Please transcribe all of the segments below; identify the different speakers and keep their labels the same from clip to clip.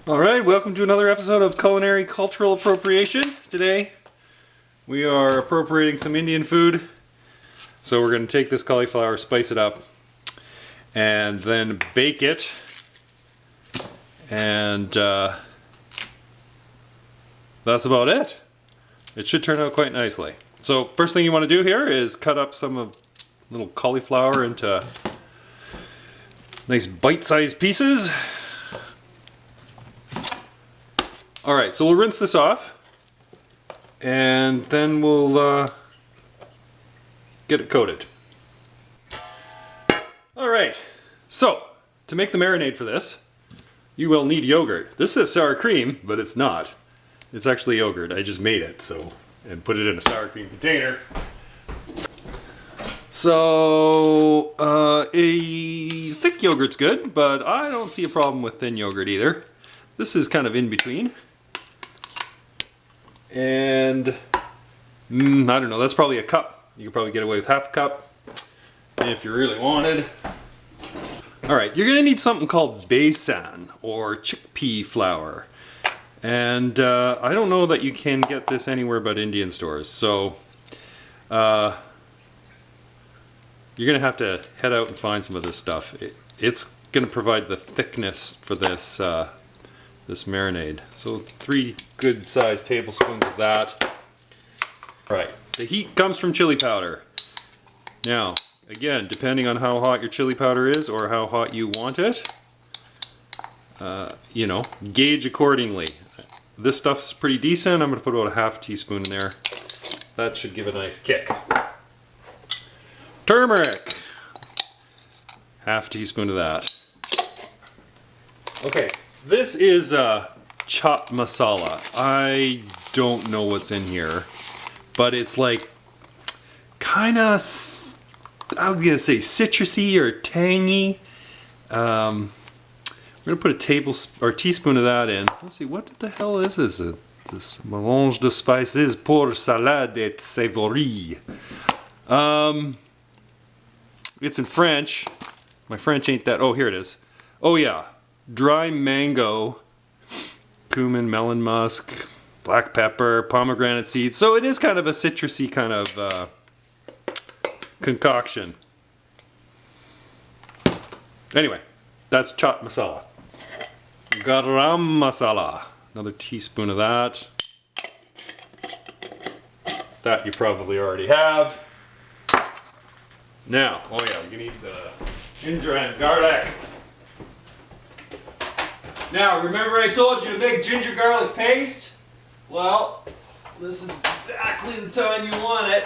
Speaker 1: Alright, welcome to another episode of Culinary Cultural Appropriation. Today we are appropriating some Indian food. So we're going to take this cauliflower, spice it up, and then bake it. And that's about it. It should turn out quite nicely. So first thing you want to do here is cut up some of little cauliflower into nice bite-sized pieces. Alright, so we'll rinse this off and then we'll get it coated. Alright, so to make the marinade for this, you will need yogurt. This says sour cream, but it's not. It's actually yogurt. I just made it, and put it in a sour cream container. So, a thick yogurt's good, but I don't see a problem with thin yogurt either. This is kind of in between. And, I don't know, that's probably a cup. You could probably get away with half a cup if you really wanted. Alright, you're going to need something called besan, or chickpea flour. And I don't know that you can get this anywhere but Indian stores. So, you're going to have to head out and find some of this stuff. It's going to provide the thickness for this this marinade. So 3 good sized tablespoons of that. Right, the heat comes from chili powder. Now, again, depending on how hot your chili powder is or how hot you want it, you know, gauge accordingly. This stuff's pretty decent. I'm going to put about a half teaspoon in there. That should give it a nice kick. Turmeric, half teaspoon of that. Okay, this is chaat masala. I don't know what's in here, but it's like kind of, I'm gonna say citrusy or tangy. I'm gonna put a teaspoon of that in. Let's see, what the hell is this? This mélange de spices pour salade et savory. It's in French. My French ain't that. Oh, here it is. Oh yeah, dry mango, cumin, melon musk, black pepper, pomegranate seeds. So it is kind of a citrusy kind of concoction. Anyway, that's chaat masala. Garam masala, another teaspoon of that. That you probably already have. Now, oh yeah, we're gonna need the ginger and garlic. Now, remember I told you to make ginger garlic paste? Well, this is exactly the time you want it.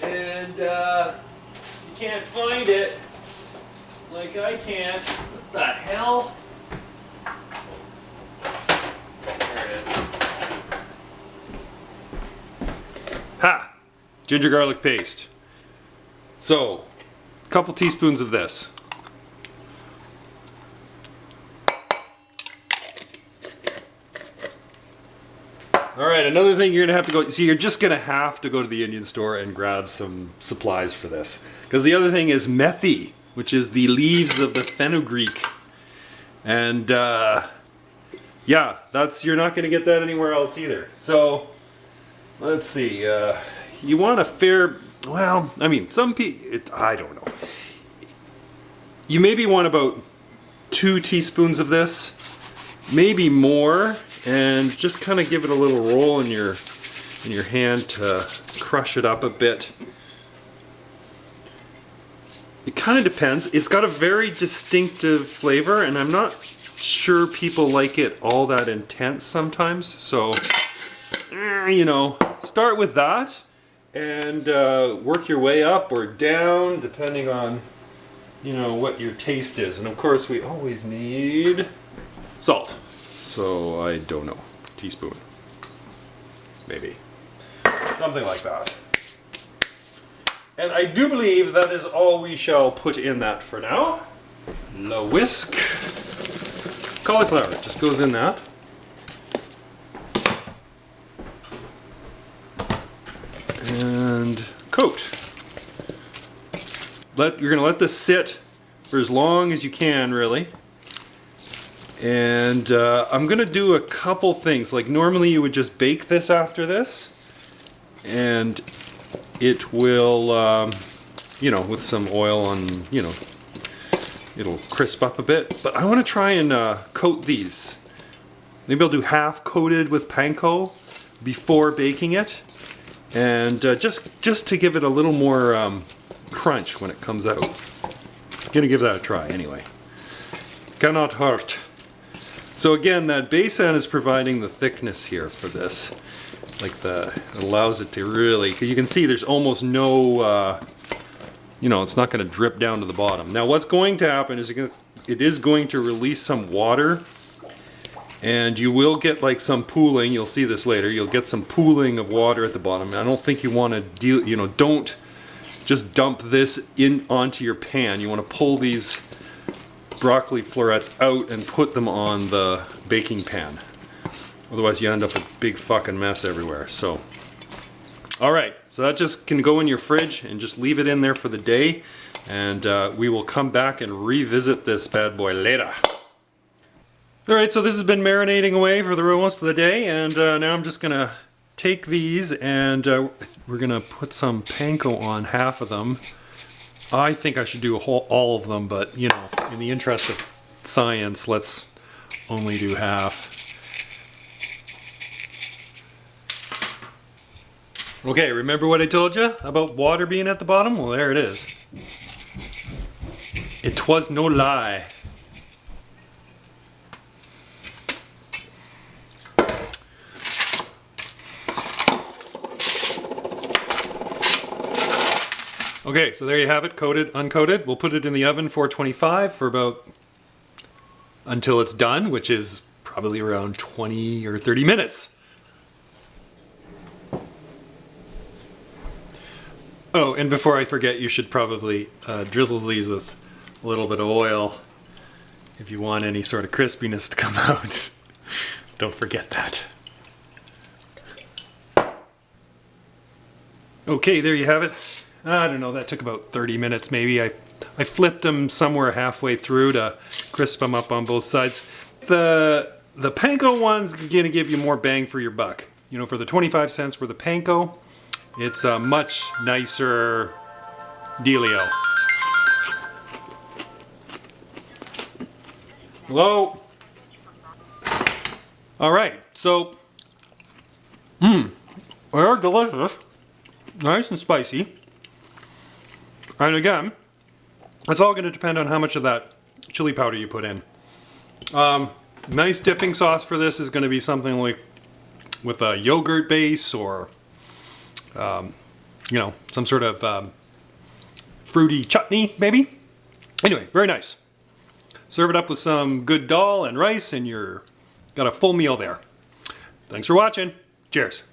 Speaker 1: And you can't find it like I can't. What the hell? There it is. Ha! Ginger garlic paste. So, a couple teaspoons of this. Alright, another thing you're going to have to go, see, you're just going to have to go to the Indian store and grab some supplies for this. Because the other thing is methi, which is the leaves of the fenugreek. And, yeah, you're not going to get that anywhere else either. So, let's see, you want a fair, well, I mean, some people, I don't know. You maybe want about 2 teaspoons of this, maybe more. And just kind of give it a little roll in your hand to crush it up a bit. It kind of depends. It's got a very distinctive flavor, and I'm not sure people like it all that intense sometimes. So, you know, start with that and work your way up or down depending on, you know, what your taste is. And of course, we always need salt. So, I don't know, teaspoon, maybe, something like that. And I do believe that is all we shall put in that for now. Le whisk. Cauliflower just goes in that. And coat. You're going to let this sit for as long as you can, really. And I'm gonna do a couple things. Like normally you would just bake this after this, and it will, you know, with some oil on, you know, it'll crisp up a bit. But I want to try and coat these. Maybe I'll do half coated with panko before baking it, and just to give it a little more crunch when it comes out. Gonna give that a try anyway. Cannot hurt. So again, that besan is providing the thickness here for this. Like it allows it to really, you can see there's almost no, you know, it's not going to drip down to the bottom. Now what's going to happen is it is going to release some water, and you will get like some pooling. You'll see this later. You'll get some pooling of water at the bottom. I don't think you want to deal, you know, don't just dump this in onto your pan. You want to pull these broccoli florets out and put them on the baking pan. Otherwise you end up with a big fucking mess everywhere. So, alright, so that just can go in your fridge and just leave it in there for the day, and we will come back and revisit this bad boy later. Alright, so this has been marinating away for the most of the day, and now I'm just gonna take these and we're gonna put some panko on half of them. I think I should do all of them, but you know, in the interest of science, let's only do half. Okay, remember what I told you about water being at the bottom? Well, there it is. It was no lie. Okay, so there you have it, coated, uncoated. We'll put it in the oven 425 for about, until it's done, which is probably around 20 or 30 minutes. Oh, and before I forget, you should probably drizzle these with a little bit of oil if you want any sort of crispiness to come out. Don't forget that. Okay, there you have it. I don't know, that took about 30 minutes maybe. I flipped them somewhere halfway through to crisp them up on both sides. The panko one's gonna give you more bang for your buck. You know, for the 25 cents for the panko, it's a much nicer dealio. Hello? Alright, so, they're delicious. Nice and spicy. And again, it's all going to depend on how much of that chili powder you put in. Nice dipping sauce for this is going to be something like with a yogurt base, or you know, some sort of fruity chutney maybe. Anyway, very nice. Serve it up with some good dal and rice and you're got a full meal there. Thanks for watching. Cheers.